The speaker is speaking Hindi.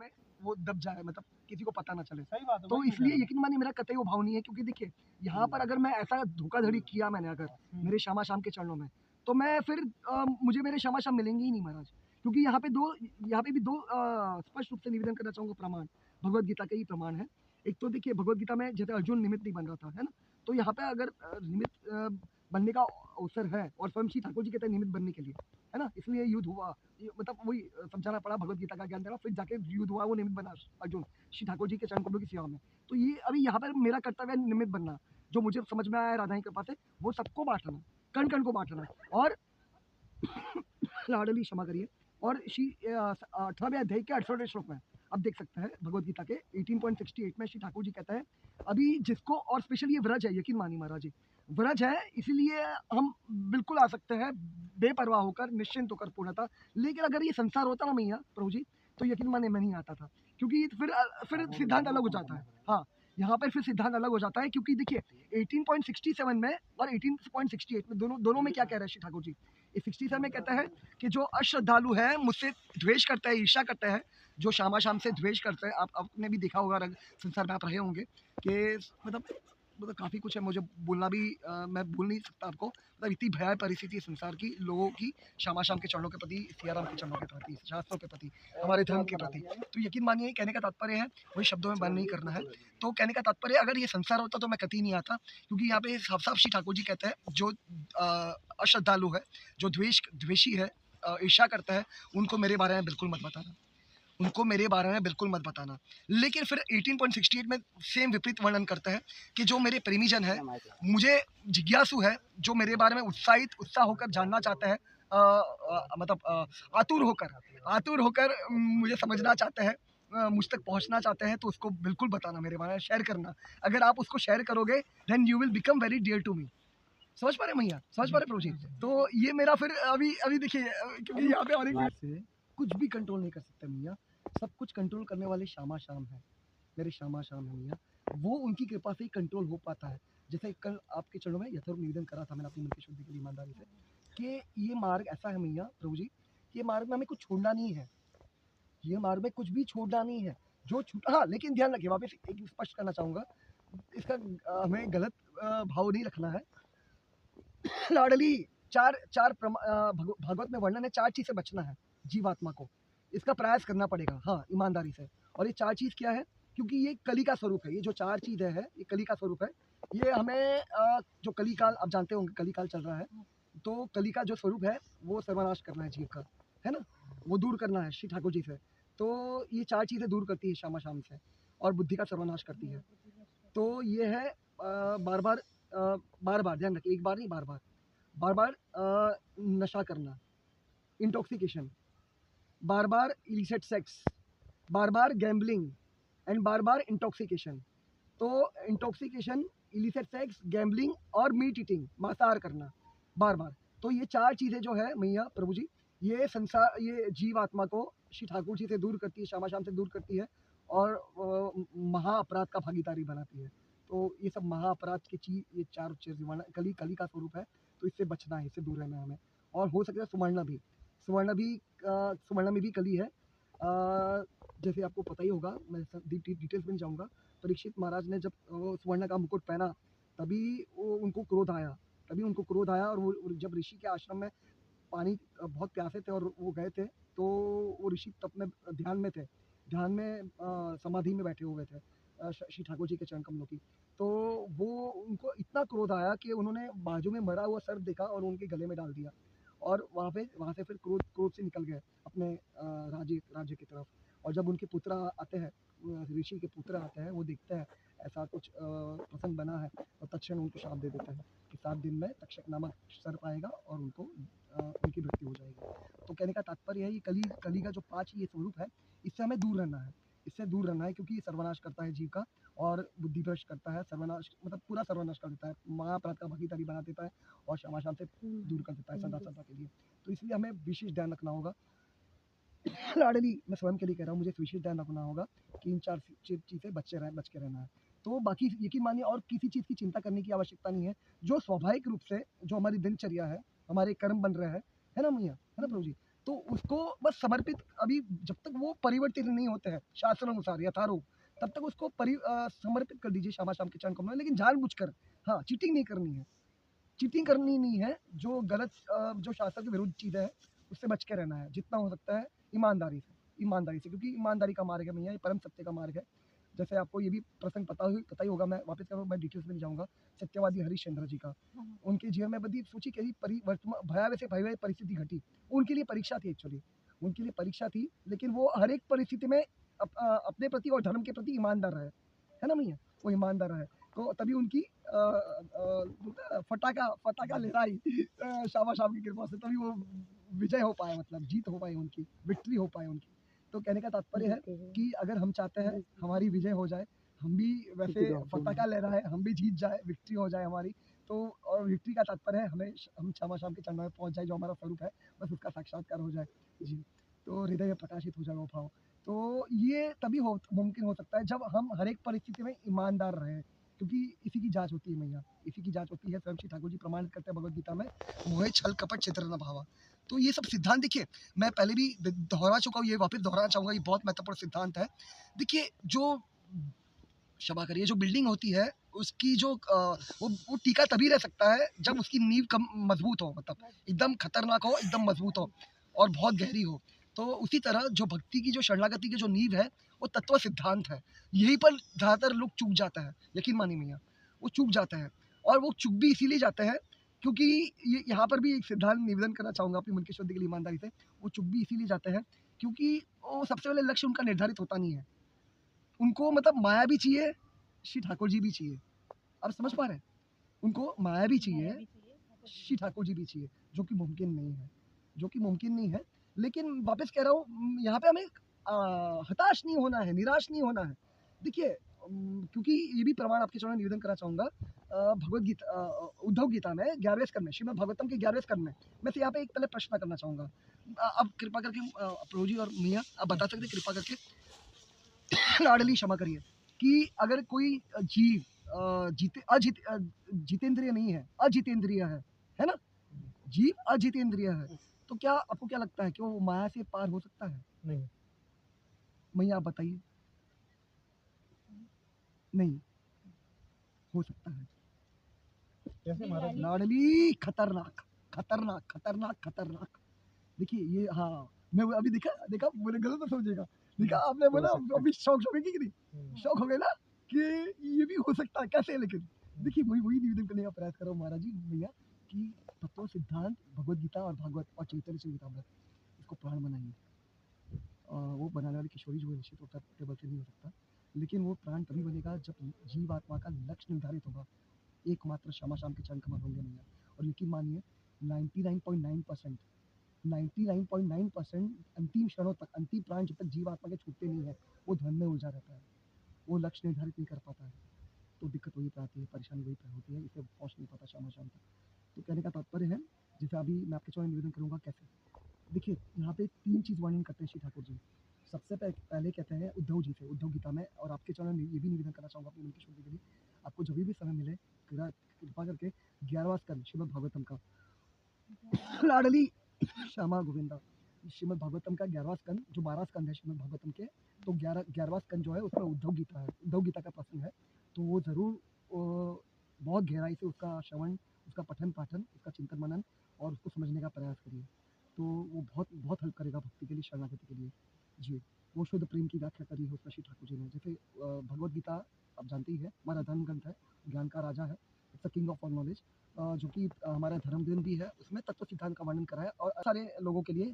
में वो दब जाए, मतलब किसी को पता ना चले। सही बात है, तो वही मैं इसलिए कह रहा यकीन मानिए मेरा कतई वो भाव नहीं है, क्योंकि देखिए यहाँ पर अगर मैं ऐसा धोखाधड़ी किया मैंने अगर हूँ। मेरे श्यामा शाम के चरणों में, तो मैं फिर मुझे मेरे श्यामा शाम मिलेंगे ही नहीं महाराज। क्योंकि यहाँ पे भी दो स्पष्ट रूप से निवेदन करना चाहूँगा प्रमाण, भगवत गीता के ही प्रमाण है। एक तो देखिए भगवत गीता में जैसे अर्जुन निमित्त नहीं बन रहा था, है ना? तो यहाँ पे अगर निमित्त बनने का अवसर है और स्वयं श्री ठाकुर जी कहते हैं निमित्त बनने के लिए, है ना? इसलिए युद्ध हुआ, ये मतलब वही समझाना पड़ा, भगवत गीता का ज्ञान देना, फिर जाके युद्ध हुआ, वो निमित्त बना अर्जुन श्री ठाकुर जी के चरण कमलों की सेवा में। तो ये अभी यहाँ पर मेरा कर्तव्य है निमित्त बनना, जो मुझे समझ में आया राधा की कृपा से, वो सबको बांटना, कण कण को बांटना। और लाडली क्षमा करिए। और श्री 18वें अध्याय के 68वें श्लोक में अब देख सकते हैं भगवत गीता के 18.68 में श्री ठाकुर जी कहते हैं, अभी जिसको, और स्पेशली ये व्रज है, यकीन मानिए महाराज जी, व्रज है इसीलिए हम बिल्कुल आ सकते हैं बेपरवाह होकर, निश्चिंत होकर पूर्णतः। लेकिन अगर ये संसार होता ना मैया प्रभु जी, तो यकीन मानिए मैं नहीं आता था, क्योंकि फिर सिद्धांत अलग हो जाता है। हाँ, यहाँ पर फिर सिद्धांत अलग हो जाता है, क्योंकि देखिए 18.67 में और 18.68 में दोनों में क्या कह रहे हैं श्री ठाकुर जी। 67 में कहता है कि जो अश्रद्धालु है, मुझसे द्वेष करते हैं, ईर्ष्या करते हैं, जो श्यामा शाम से द्वेष करते हैं, आप आपने भी देखा होगा, संसार में आप रहे होंगे कि मतलब काफ़ी कुछ है, मुझे बोलना भी मैं बोल नहीं सकता आपको, मतलब इतनी भयावह परिस्थिति है संसार की, लोगों की श्यामा शाम के चरणों के प्रति, सियाराम के चरणों के प्रति, शास्त्रों के प्रति, हमारे धर्म के प्रति। तो यकीन मानिए कहने का तात्पर्य है, वही शब्दों में बयान नहीं करना है। तो कहने का तात्पर्य, अगर ये संसार होता तो मैं कतई नहीं आता, क्योंकि यहाँ पे साफ साफ श्री ठाकुर जी कहते हैं, जो अश्रद्धालु है, जो द्वेषी है, ईर्ष्या करता है, उनको मेरे बारे में बिल्कुल मत बताना, उनको मेरे बारे में बिल्कुल मत बताना। लेकिन फिर 18.68 में सेम विपरीत वर्णन करता है कि जो मेरे प्रेमीजन है, मुझे जिज्ञासु है, जो मेरे बारे में उत्साह होकर जानना चाहता है, मतलब आतुर होकर मुझे समझना चाहते हैं, मुझ तक पहुंचना चाहते हैं, तो उसको बिल्कुल बताना, मेरे बारे में शेयर करना। अगर आप उसको शेयर करोगे, then you will become very dear to me. समझ पा रहे भैया, समझ पा रहे प्रभु जी? तो ये मेरा फिर अभी देखिए, क्योंकि यहाँ पे और एक से कुछ भी कंट्रोल नहीं कर सकते भैया, सब कुछ कंट्रोल करने वाले श्यामा शाम है, मेरे श्यामा शाम है भैया, वो उनकी कृपा से ही कंट्रोल हो पाता है। जैसे कल आपके चरणों में यथार्थ निवेदन करा था मैंने अपनी मन की शुद्धि के लिए ईमानदारी से, कि ये मार्ग ऐसा है भैया प्रभु जी, कि ये मार्ग में हमें कुछ छोड़ना नहीं है, ये मार्ग में कुछ भी छोड़ना नहीं है, जो छूटा, हाँ लेकिन ध्यान रखिए, वापस एक स्पष्ट करना चाहूँगा, इसका हमें गलत भाव नहीं रखना है। लाडली भागवत में वर्णन है, 4 चीज से बचना है जीवात्मा को, इसका प्रयास करना पड़ेगा, हाँ ईमानदारी से। और ये 4 चीज क्या है, क्योंकि ये कली का स्वरूप है, ये जो 4 चीजें है, ये कली का स्वरूप है। ये हमें जो कली काल, आप जानते होंगे कली काल चल रहा है, तो कली का जो स्वरूप है वो सर्वनाश करना है जीव का, है ना, वो दूर करना है श्री ठाकुर जी से। तो ये 4 चीजें दूर करती है श्यामा शाम से, और बुद्धि का सर्वनाश करती है। तो ये है बार बार बार बार ध्यान रखिए, एक बार नहीं, बार बार, बार बार नशा करना, intoxication, bar bar illicit sex, bar bar gambling, and bar bar intoxication. तो इंटॉक्सिकेशन, इलिसिट सेक्स, गैम्बलिंग और मीट ईटिंग, मांसाहार करना बार बार। तो ये 4 चीज़ें जो है मैया प्रभु जी, ये संसार, ये जीव आत्मा को श्री ठाकुर जी से दूर करती है, श्यामा शाम से दूर करती है, और महा अपराध का भागीदारी बनाती है। तो ये सब महा अपराध की चीज, ये 4 चीज़ कली कली का स्वरूप है, तो इससे बचना है, इससे दूर रहना है हमें। और हो सकता है सुवर्ण में भी कली है। जैसे आपको पता ही होगा, मैं डिटेल्स में नहीं जाऊँगा, परीक्षित महाराज ने जब सुवर्ण का मुकुट पहना, तभी उनको क्रोध आया, और वो जब ऋषि के आश्रम में पानी बहुत प्यासे थे और वो गए थे, तो वो ऋषि तप में ध्यान में थे, समाधि में बैठे हुए थे श्री ठाकुर जी के चरण कमलों की। तो वो उनको इतना क्रोध आया कि उन्होंने बाजू में मरा हुआ सर्प देखा और उनके गले में डाल दिया, और वहाँ से फिर क्रोध से निकल गए अपने राज्य की तरफ। और जब उनके पुत्र आते हैं, ऋषि के पुत्र आते हैं, वो देखते हैं ऐसा कुछ प्रसंग बना है, और तत्क्षण उनको शाप दे देते हैं कि 7 दिन में तक्षक नामक सर्प आएगा और उनकी मृत्यु हो जाएगी। तो कहने का तात्पर्य है, ये कली का जो 5 ये स्वरूप है, इससे हमें दूर रहना है, क्योंकि ये सर्वनाश करता है जीव का, और बुद्धि भ्रष्ट करता है, सर्वनाश मतलब पूरा सर्वनाश कर देता है, महाअपराध का भागीदारी बना देता है, और क्षमा शाम से दूर कर देता है सदा सदा के लिए। तो इसलिए हमें विशेष ध्यान रखना होगा। लाडली, मैं स्वयं के लिए कह रहा हूँ, मुझे विशेष ध्यान रखना होगा कि इन 4 चीज़ें बच के रहना है। तो बाकी यकीन मानिए और किसी चीज़ की चिंता करने की आवश्यकता नहीं है। जो स्वाभाविक रूप से जो हमारी दिनचर्या है, हमारे कर्म बन रहे हैं, है ना मैया, है ना प्रभु जी? तो उसको बस समर्पित, अभी जब तक वो परिवर्तित नहीं होते हैं शास्त्रानुसार यथारूप, तब तक उसको समर्पित कर दीजिए श्यामा शाम के चरण कमलों में, लेकिन जानबूझकर, हाँ, चीटिंग नहीं करनी है। चीटिंग करनी नहीं है, जो गलत जो शास्त्र के विरुद्ध चीज़ें हैं, उससे बच के रहना है, जितना हो सकता है ईमानदारी से, क्योंकि ईमानदारी का मार्ग है भैया, ये परम सत्य का मार्ग है। जैसे आपको ये भी प्रसंग पता ही होगा, मैं वापस करूँ, मैं डिटेल्स में नहीं जाऊँगा, सत्यवादी हरिश्चंद्र जी का। उनके जीवन में बड़ी सोचिए कैसी भयावह से भयावह परिस्थिति घटी। उनके लिए परीक्षा थी एक्चुअली, उनके लिए परीक्षा थी, लेकिन वो हर एक परिस्थिति में अपने प्रति और धर्म के प्रति ईमानदार रहे, है ना भैया? वो ईमानदार रहे, तो तभी उनकी फटाका फटाका लहराई श्यामा शाम की कृपा से, तभी वो विजय हो पाया, मतलब जीत हो पाई उनकी, विक्ट्री हो पाई उनकी। तो कहने का तात्पर्य है कि अगर हम चाहते हैं हमारी विजय हो जाए, हम भी वैसे फटाका लहराए, हम भी जीत जाए, विक्ट्री हो जाए हमारी, तो और विक्ट्री का तात्पर्य है हम श्यामा शाम के चरणों में पहुंच जाए, जो हमारा स्वरूप है, बस उसका साक्षात्कार हो जाए जी। तो हृदय में प्रकाशित हो जाए वो भाव। तो ये तभी मुमकिन हो सकता है जब हम हर एक परिस्थिति में ईमानदार रहें, क्योंकि इसी की जांच होती है मैया, इसी की जांच होती है। स्वयं श्री ठाकुर जी प्रमाणित करते हैं भगवद गीता में, मोहे छल कपट चित्र न भावा। तो ये सब सिद्धांत देखिए, मैं पहले भी दोहरा चुका हूँ, ये वापस दोहराना चाहूँगा, ये बहुत महत्वपूर्ण सिद्धांत है। देखिए, जो क्षमा करिए, जो बिल्डिंग होती है, उसकी जो वो टीका तभी रह सकता है जब उसकी नींव कम मजबूत हो, मतलब एकदम खतरनाक हो, एकदम मजबूत हो और बहुत गहरी हो। तो उसी तरह जो भक्ति की, जो शरणागति की जो नींव है, वो तत्व सिद्धांत है। यहीं पर ज़्यादातर लोग चूक जाते हैं, यकीन मानिए भैया, वो चूक जाते हैं। और वो चूक भी इसीलिए जाते हैं क्योंकि ये यहाँ पर भी एक सिद्धांत निवेदन करना चाहूँगा अपनी मन की शुद्धि के लिए ईमानदारी से। वो चूक भी इसीलिए जाते हैं क्योंकि वो सबसे पहले लक्ष्य उनका निर्धारित होता नहीं है। उनको मतलब माया भी चाहिए, श्री ठाकुर जी भी चाहिए। आप समझ पा रहे हैं? उनको माया भी चाहिए, श्री ठाकुर जी भी चाहिए, जो कि मुमकिन नहीं है, जो कि मुमकिन नहीं है। लेकिन वापस कह रहा हूँ, यहाँ पे हमें हताश नहीं होना है, निराश नहीं होना है। देखिए, क्योंकि ये भी प्रमाण आपके चरणों में निवेदन करना चाहूँगा, भगवद गीता, उद्धव गीता में 11वें स्कंद में, श्रीमद् भागवतम के 11वें स्कंद में, मैं से यहाँ पे एक पहले प्रश्न करना चाहूँगा। अब कृपा करके प्रभु जी और मियाँ, आप बता सकते हैं कृपा करके, लाडली क्षमा करिए, कि अगर कोई जीव जितेंद्रिय नहीं है, अजितेंद्रिय है ना? जीव अजितेंद्रिय है, तो क्या आपको क्या लगता है कि वो माया से पार हो सकता है? नहीं। मैया आप बताइए। नहीं हो सकता है। कैसे महाराज? लाडली खतरनाक, खतरनाक, खतरनाक, खतरनाक। देखिए ये, हाँ, मैं अभी देखा देखा, बोले गलत तो समझिएगा, देखा आपने बोला, अभी शौक होगी कि नहीं? शौक हो गए ना कि ये भी हो सकता है, कैसे? लेकिन देखिए, वही वही निवेदन करने का प्रयास करो महाराज जी भैया, कि तत्व सिद्धांत भगवद गीता और भागवत और चैतन्य चरितामृत, इसको प्राण बनाइए। वो बनाने वाली किशोरी जो है, निश्चित होता है टेबल से नहीं हो सकता, लेकिन वो प्राण तभी बनेगा जब जीव आत्मा का लक्ष्य निर्धारित होगा, एकमात्र श्यामा शाम के चरण कमल होंगे भैया। और यकीन मानिए, 99.9%, 99.9% अंतिम क्षणों तक, अंतिम प्राण जब तक जीव आत्मा के छूटते नहीं है, वो ध्यान में उलझा रहता है, वो लक्ष्य निर्धारित नहीं कर पाता है। तो दिक्कत वही पे आती है, परेशानी वही पे होती है, इसे पहुँच नहीं पाता श्यामा शाम तक। तो कहने का तात्पर्य है, जैसे अभी मैं आपके चरण निवेदन करूँगा कैसे। देखिए, यहाँ पे 3 चीज़ वर्णन करते हैं श्री ठाकुर जी। सबसे पहले कहते हैं उद्धव जी से, उद्धव गीता में, और आपके चरण में ये भी निवेदन करना चाहूँगा अपनी मन की शुद्धि के लिए, आपको जब भी समय मिले, कृपा करके 11वां स्कंद श्रीमद् भागवतम का, लाडली श्यामा गोविंदा, श्रीमद् भागवतम का 11वां स्कंद, जो 12 स्कंद है श्रीमद् भागवतम के, तो 11वां स्कंद जो है उसमें उद्धव गीता है, उद्धव गीता का प्रसंग है। तो वो ज़रूर बहुत गहराई से उसका श्रवण, उसका पठन पाठन, उसका चिंतन मनन और उसको समझने का प्रयास करिए। तो वो बहुत बहुत हेल्प करेगा भक्ति के लिए, शरणागति के लिए। जी, वो शुद्ध प्रेम की व्याख्या करी है उसमें श्री ठाकुर जी ने। जैसे भगवद गीता आप जानते ही है, हमारा धर्म ग्रंथ है, ज्ञान का राजा है, it's the king of all knowledge, जो कि हमारा धर्म ग्रंथ भी है, उसमें तत्व सिद्धांत का वर्णन करा है और सारे लोगों के लिए